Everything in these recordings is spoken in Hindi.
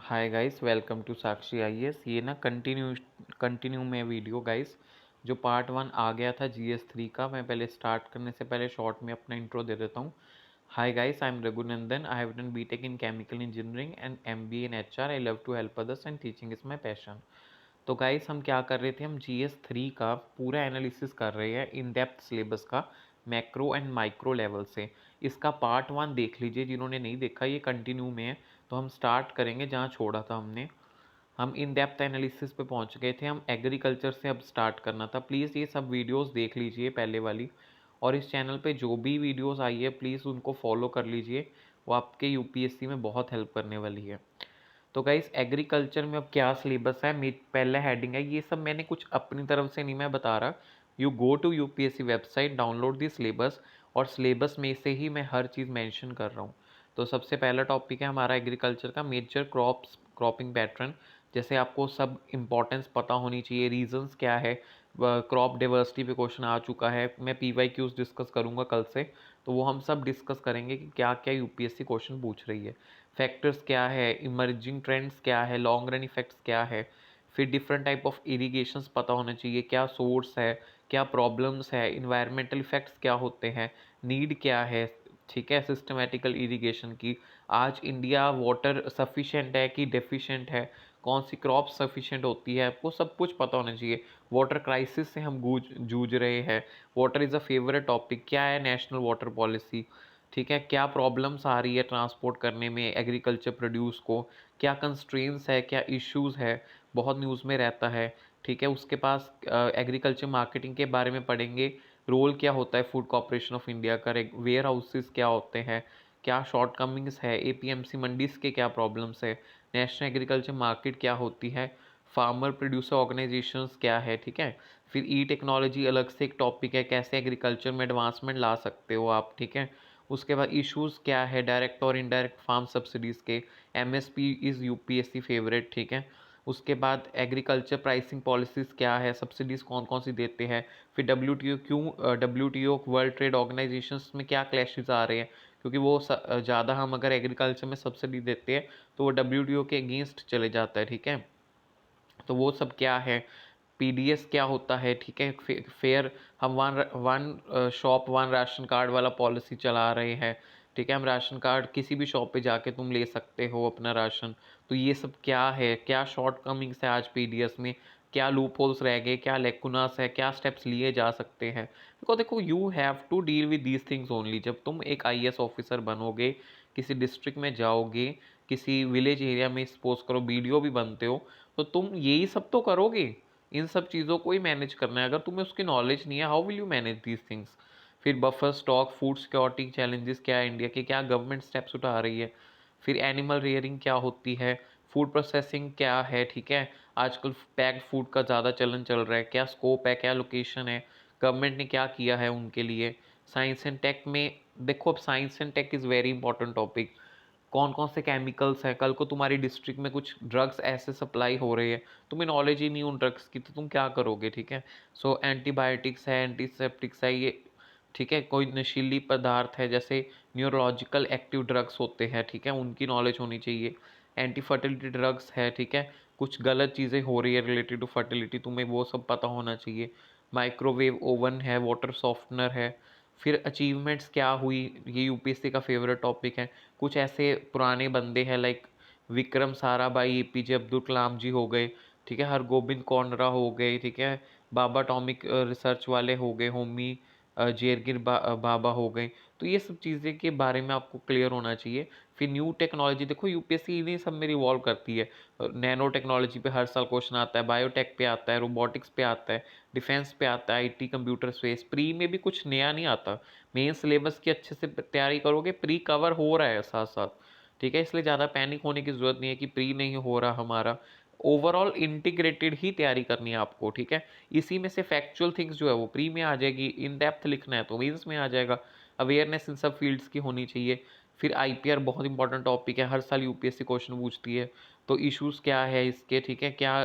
Hi guys, welcome to Sakshi IAS. ये ना कंटिन्यू में वीडियो गाइस। जो पार्ट 1 आ गया था GS3 का, मैं पहले स्टार्ट करने से पहले शॉर्ट में अपना इंट्रो दे देता हूँ। Hi guys, I am Raghunandan. I have done BTech in chemical engineering and MBA in HR। I love to help others and teaching is my passion. तो गाइस, हम क्या कर रहे थे, हम GS3 का पूरा एनालिसिस कर रहे हैं इन डेप्थ सिलेबस का, मैक्रो एंड माइक्रो लेवल से। इसका पार्ट 1 देख लीजिए जिन्होंने नहीं देखा, ये कंटिन्यू में है। तो हम स्टार्ट करेंगे जहाँ छोड़ा था हमने। हम इन डेप्थ एनालिसिस पे पहुंच गए थे, हम एग्रीकल्चर से अब स्टार्ट करना था। प्लीज़ ये सब वीडियोस देख लीजिए पहले वाली, और इस चैनल पे जो भी वीडियोस आई है प्लीज़ उनको फॉलो कर लीजिए, वो आपके UPSC में बहुत हेल्प करने वाली है। तो गाइस, एग्रीकल्चर में अब क्या सिलेबस है, मेरी पहला हेडिंग है। ये सब मैंने कुछ अपनी तरफ से नहीं मैं बता रहा। You go to UPSC website, download the syllabus, और सिलेबस में से ही मैं हर चीज़ मेंशन कर रहा हूँ। तो सबसे पहला टॉपिक है हमारा एग्रीकल्चर का, मेजर क्रॉप्स, क्रॉपिंग पैटर्न। जैसे आपको सब इम्पोर्टेंस पता होनी चाहिए, रीजंस क्या है। क्रॉप डाइवर्सिटी पे क्वेश्चन आ चुका है, मैं PYQs डिस्कस करूँगा कल से। तो वो हम सब डिस्कस करेंगे कि क्या क्या UPSC क्वेश्चन पूछ रही है। फैक्टर्स क्या है, इमर्जिंग ट्रेंड्स क्या है, लॉन्ग रन इफेक्ट्स क्या है। फिर डिफरेंट टाइप ऑफ इरिगेशंस पता होना चाहिए, क्या सोर्स है, क्या प्रॉब्लम्स है, इन्वायरमेंटल इफेक्ट्स क्या होते हैं, नीड क्या है। ठीक है, सिस्टमेटिकल इरिगेशन की। आज इंडिया वाटर सफिशेंट है कि डेफिशिएंट है, कौन सी क्रॉप सफिशेंट होती है, आपको सब कुछ पता होना चाहिए। वाटर क्राइसिस से हम जूझ रहे हैं। Water is a favourite topic, क्या है नेशनल वाटर पॉलिसी। ठीक है, क्या प्रॉब्लम्स आ रही है ट्रांसपोर्ट करने में एग्रीकल्चर प्रोड्यूस को, क्या कंस्ट्रेंट्स है, क्या इश्यूज़ है, बहुत न्यूज़ में रहता है। ठीक है, उसके पास एग्रीकल्चर मार्केटिंग के बारे में पढ़ेंगे। रोल क्या होता है फूड कॉर्पोरेशन ऑफ इंडिया का, वेयर हाउसेस क्या होते हैं, क्या शॉर्टकमिंग्स है, APMC मंडीज के क्या प्रॉब्लम्स है, नेशनल एग्रीकल्चर मार्केट क्या होती है, फार्मर प्रोड्यूसर ऑर्गेनाइजेशंस क्या है। ठीक है, फिर ई टेक्नोलॉजी अलग से एक टॉपिक है, कैसे एग्रीकल्चर में एडवांसमेंट ला सकते हो आप। ठीक है, उसके बाद इश्यूज़ क्या है, डायरेक्ट और इनडायरेक्ट फार्म सब्सिडीज़ के। MSP is UPSC favourite. ठीक है, उसके बाद एग्रीकल्चर प्राइसिंग पॉलिसीज़ क्या है, सब्सिडीज़ कौन कौन सी देते हैं। फिर WTO क्यों, WTO वर्ल्ड ट्रेड ऑर्गेनाइजेशंस में क्या क्लैशेस आ रहे हैं, क्योंकि वो ज़्यादा हम अगर एग्रीकल्चर में सब्सिडी देते हैं तो वो WTO के अगेंस्ट चले जाता है। ठीक है, तो वो सब क्या है। PDS क्या होता है। ठीक है, फेयर, हम one one shop one ration card वाला पॉलिसी चला रहे हैं। ठीक है, हम राशन कार्ड किसी भी शॉप पे जाके तुम ले सकते हो अपना राशन। तो ये सब क्या है, क्या शॉर्ट कमिंग्स है आज PDS में, क्या लूप होल्स रह गए, क्या लेकुनास है, क्या स्टेप्स लिए जा सकते हैं। बिकॉज देखो, you have to deal with these things only. जब तुम एक IAS ऑफिसर बनोगे, किसी डिस्ट्रिक्ट में जाओगे, किसी विलेज एरिया में सपोज करो BDO भी बनते हो, तो तुम यही सब तो करोगे। इन सब चीज़ों को ही मैनेज करना है। अगर तुम्हें उसकी नॉलेज नहीं है, how will you manage these things. फिर buffer stock, food security challenges क्या है इंडिया के, क्या गवर्नमेंट स्टेप्स उठा रही है। फिर एनिमल रेयरिंग क्या होती है, फूड प्रोसेसिंग क्या है। ठीक है, आजकल पैक्ड फूड का ज़्यादा चलन चल रहा है, क्या स्कोप है, क्या लोकेशन है, गवर्नमेंट ने क्या किया है उनके लिए। साइंस एंड टेक में देखो, अब science and tech is very important topic. कौन कौन से केमिकल्स हैं, कल को तुम्हारी डिस्ट्रिक्ट में कुछ ड्रग्स ऐसे सप्लाई हो रही है, तुम्हें नॉलेज ही नहीं उन ड्रग्स की, तो तुम क्या करोगे। ठीक है, सो एंटीबायोटिक्स है, एंटीसेप्टिक्स है ये। ठीक है, कोई नशीली पदार्थ है, जैसे न्यूरोलॉजिकल एक्टिव ड्रग्स होते हैं, ठीक है, उनकी नॉलेज होनी चाहिए। एंटी फर्टिलिटी ड्रग्स है। ठीक है, कुछ गलत चीज़ें हो रही है रिलेटेड टू फर्टिलिटी, तुम्हें वो सब पता होना चाहिए। माइक्रोवेव ओवन है, वाटर सॉफ्टनर है। फिर अचीवमेंट्स क्या हुई, ये UPSC का फेवरेट टॉपिक है। कुछ ऐसे पुराने बंदे हैं लाइक विक्रम साराभाई, APJ अब्दुल कलाम जी हो गए। ठीक है, हरगोबिंद कौंडरा हो गए। ठीक है, बाबा अटॉमिक रिसर्च वाले हो गए, होमी जेरगिर बाबा हो गए। तो ये सब चीज़ें के बारे में आपको क्लियर होना चाहिए। फिर न्यू टेक्नोलॉजी देखो, UPSC इन्हीं सब में रिवॉल्व करती है। नैनो टेक्नोलॉजी पे हर साल क्वेश्चन आता है, बायोटेक पे आता है, रोबोटिक्स पे आता है, डिफेंस पे आता है, IT कंप्यूटर स्पेस। प्री में भी कुछ नया नहीं आता। मेन सिलेबस की अच्छे से तैयारी करोगे, प्री कवर हो रहा है साथ साथ। ठीक है, इसलिए ज़्यादा पैनिक होने की ज़रूरत नहीं है कि प्री नहीं हो रहा हमारा। ओवरऑल इंटीग्रेटेड ही तैयारी करनी है आपको। ठीक है, इसी में से फैक्चुअल थिंग्स जो है वो प्री में आ जाएगी, इन डेप्थ लिखना है तो मेंस में आ जाएगा। अवेयरनेस इन सब फील्ड्स की होनी चाहिए। फिर IPR बहुत इंपॉर्टेंट टॉपिक है, हर साल UPSC क्वेश्चन पूछती है। तो इश्यूज़ क्या है इसके। ठीक है, क्या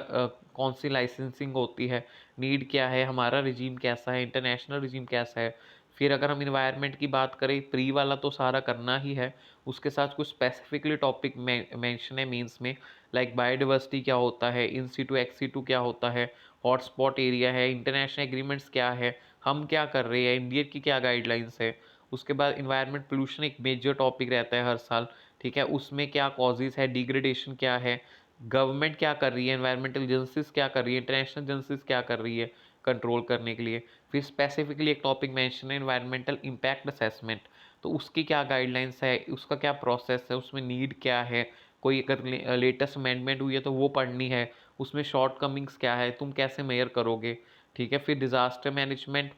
कौन सी लाइसेंसिंग होती है, नीड क्या है, हमारा रिजीम कैसा है, इंटरनेशनल रिजीम कैसा है। फिर अगर हम इन्वायरमेंट की बात करें, प्री वाला तो सारा करना ही है, उसके साथ कुछ स्पेसिफिकली टॉपिक मेंशन है मेंस में, लाइक बायोडाइवर्सिटी क्या होता है, इन सीटू एक्स सीटू क्या होता है, हॉटस्पॉट एरिया है, इंटरनेशनल एग्रीमेंट्स क्या है, हम क्या कर रहे हैं, इंडिया की क्या गाइडलाइंस है। उसके बाद इन्वायरमेंट पोल्यूशन एक मेजर टॉपिक रहता है हर साल, ठीक है, उसमें क्या कॉजेज है, डिग्रेडेशन क्या है, गवर्नमेंट क्या कर रही है, एनवायरमेंटल एजेंसीज क्या कर रही है, इंटरनेशनल एजेंसीज क्या कर रही है कंट्रोल करने के लिए। फिर स्पेसिफिकली एक टॉपिक मेंशन है एनवायरमेंटल इम्पैक्ट असेसमेंट, तो उसकी क्या गाइडलाइंस है, उसका क्या प्रोसेस है, उसमें नीड क्या है, कोई अगर लेटेस्ट अमेंडमेंट हुई है तो वो पढ़नी है, उसमें शॉर्ट कमिंग्स क्या है, तुम कैसे मेयर करोगे, ठीक है। फिर डिज़ास्टर मैनेजमेंट,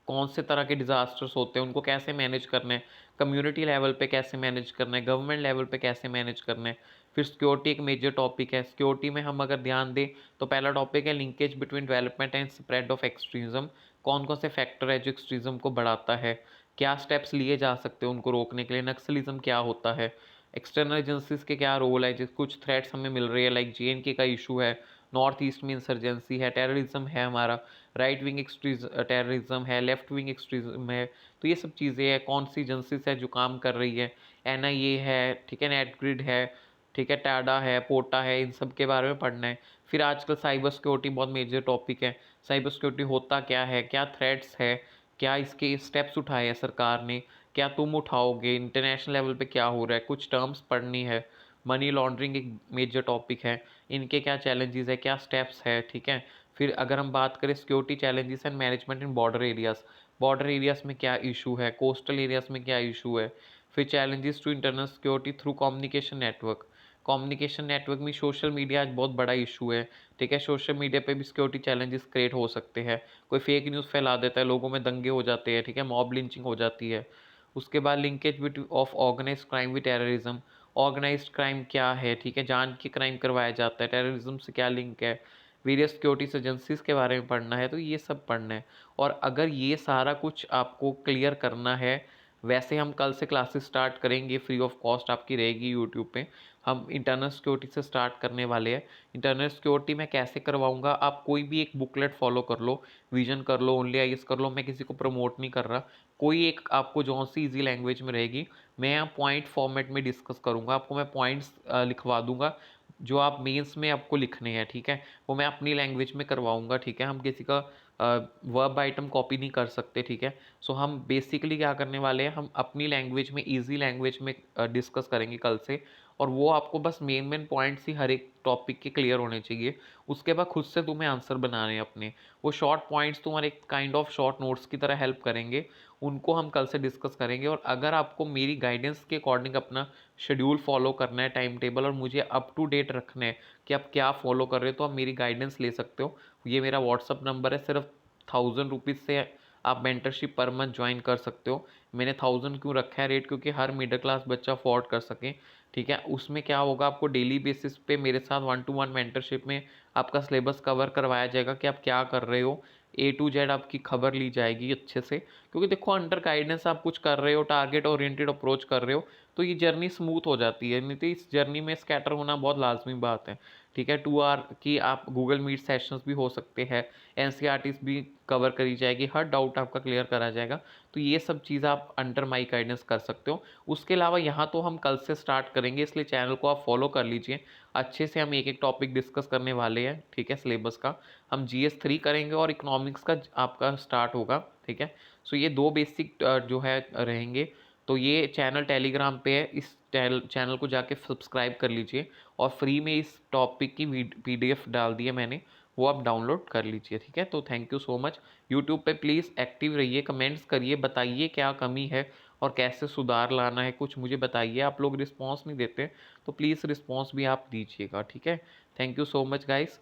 कौन से तरह के डिज़ास्टर्स होते हैं, उनको कैसे मैनेज करना है, कम्युनिटी लेवल पे कैसे मैनेज करना है, गवर्नमेंट लेवल पे कैसे मैनेज करना है। फिर सिक्योरिटी एक मेजर टॉपिक है, सिक्योरिटी में हम अगर ध्यान दें तो पहला टॉपिक है linkage between development and spread of extremism, कौन कौन से फैक्टर है जो एक्सट्रीज़म को बढ़ाता है, क्या स्टेप्स लिए जा सकते हैं उनको रोकने के लिए, नक्सलिज्म क्या होता है, एक्सटर्नल एजेंसीज के क्या रोल है, जिस कुछ थ्रेट्स हमें मिल रही है, लाइक JNK का इशू है, नॉर्थ ईस्ट में इंसर्जेंसी है, टेररिज्म है हमारा, राइट विंग टेररिज्म है, लेफ्ट विंग एक्सट्रीज्म है, तो ये सब चीज़ें हैं, कौन सी एजेंसीज है जो काम कर रही है, NIA है, ठीक है, नेटग्रिड है, ठीक है, टाडा है, पोटा है, इन सब के बारे में पढ़ना है। फिर आजकल साइबर सिक्योरिटी बहुत मेजर टॉपिक है, साइबर सिक्योरिटी होता क्या है, क्या थ्रेट्स है, क्या इसके स्टेप्स उठाए हैं सरकार ने, क्या तुम उठाओगे, इंटरनेशनल लेवल पे क्या हो रहा है, कुछ टर्म्स पढ़नी है। मनी लॉन्ड्रिंग एक मेजर टॉपिक है, इनके क्या चैलेंजेस है, क्या स्टेप्स है, ठीक है। फिर अगर हम बात करें security challenges and management in border areas में क्या इशू है, कोस्टल एरियाज़ में क्या इशू है। फिर challenges to internal security through communication network में सोशल मीडिया आज बहुत बड़ा इशू है, ठीक है, सोशल मीडिया पे भी सिक्योरिटी चैलेंजेस क्रिएट हो सकते हैं, कोई फेक न्यूज़ फैला देता है, लोगों में दंगे हो जाते हैं, ठीक है, मॉब लिंचिंग हो जाती है। उसके बाद linkage between of organise crime with terrorism, organised crime क्या है, ठीक है, जान के क्राइम करवाया जाता है, टेररिज्म से क्या लिंक है, वेरियस सिक्योरिटी एजेंसीज के बारे में पढ़ना है, तो ये सब पढ़ना है। और अगर ये सारा कुछ आपको क्लियर करना है, वैसे हम कल से क्लासेस स्टार्ट करेंगे, फ्री ऑफ कॉस्ट आपकी रहेगी यूट्यूब पे। हम इंटरनल सिक्योरिटी से स्टार्ट करने वाले हैं। इंटरनल सिक्योरिटी मैं कैसे करवाऊंगा, आप कोई भी एक बुकलेट फॉलो कर लो, विजन कर लो, ओनली आईएएस कर लो, मैं किसी को प्रमोट नहीं कर रहा, कोई एक आपको जो सी ईजी लैंग्वेज में रहेगी, मैं यहाँ पॉइंट फॉर्मेट में डिस्कस करूँगा, आपको मैं पॉइंट्स लिखवा दूंगा जो आप मेंस में आपको लिखने हैं, ठीक है, वो मैं अपनी लैंग्वेज में करवाऊंगा, ठीक है, हम किसी का वर्ब आइटम कॉपी नहीं कर सकते, ठीक है। सो हम बेसिकली क्या करने वाले हैं, हम अपनी लैंग्वेज में, इजी लैंग्वेज में डिस्कस करेंगे कल से, और वो आपको बस मेन पॉइंट्स ही हर एक टॉपिक के क्लियर होने चाहिए। उसके बाद खुद से तुम्हें आंसर बनाने हैं अपने, वो शॉर्ट पॉइंट्स तुम्हारे काइंड ऑफ शॉर्ट नोट्स की तरह हेल्प करेंगे, उनको हम कल से डिस्कस करेंगे। और अगर आपको मेरी गाइडेंस के अकॉर्डिंग अपना शेड्यूल फॉलो करना है, टाइम टेबल, और मुझे अप टू डेट रखना है कि आप क्या फॉलो कर रहे हो, तो आप मेरी गाइडेंस ले सकते हो। ये मेरा व्हाट्सअप नंबर है, सिर्फ 1000 रुपीज़ से आप मेंटरशिप पर मंथ ज्वाइन कर सकते हो। मैंने 1000 क्यों रखा है रेट, क्योंकि हर मिडिल क्लास बच्चा अफोर्ड कर सके, ठीक है। उसमें क्या होगा, आपको डेली बेसिस पे मेरे साथ 1-to-1 मेंटरशिप में आपका सिलेबस कवर करवाया जाएगा कि आप क्या कर रहे हो, A to Z आपकी खबर ली जाएगी अच्छे से। क्योंकि देखो, अंडर गाइडेंस आप कुछ कर रहे हो, टारगेट ओरिएंटेड अप्रोच कर रहे हो, तो ये जर्नी स्मूथ हो जाती है, नहीं तो इस जर्नी में स्कैटर होना बहुत लाजमी बात है, ठीक है। 2 आवर की आप गूगल मीट सेशंस भी हो सकते हैं, NCERTs भी कवर करी जाएगी, हर डाउट आपका क्लियर करा जाएगा, तो ये सब चीज़ आप अंडर माई गाइडेंस कर सकते हो। उसके अलावा यहाँ तो हम कल से स्टार्ट करेंगे, इसलिए चैनल को आप फॉलो कर लीजिए, अच्छे से हम एक एक टॉपिक डिस्कस करने वाले हैं, ठीक है। सिलेबस का हम GS3 करेंगे और इकोनॉमिक्स का आपका स्टार्ट होगा, ठीक है। सो ये दो बेसिक जो है रहेंगे। तो ये चैनल टेलीग्राम पे है, इस चैनल को जाके सब्सक्राइब कर लीजिए, और फ्री में इस टॉपिक की PDF डाल दी है मैंने, वो आप डाउनलोड कर लीजिए, ठीक है। तो thank you so much. YouTube पे प्लीज़ एक्टिव रहिए, कमेंट्स करिए, बताइए क्या कमी है और कैसे सुधार लाना है, कुछ मुझे बताइए। आप लोग रिस्पॉन्स नहीं देते, तो प्लीज़ रिस्पॉन्स भी आप दीजिएगा, ठीक है। Thank you so much guys,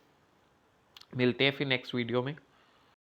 मिलते हैं फिर नेक्स्ट वीडियो में।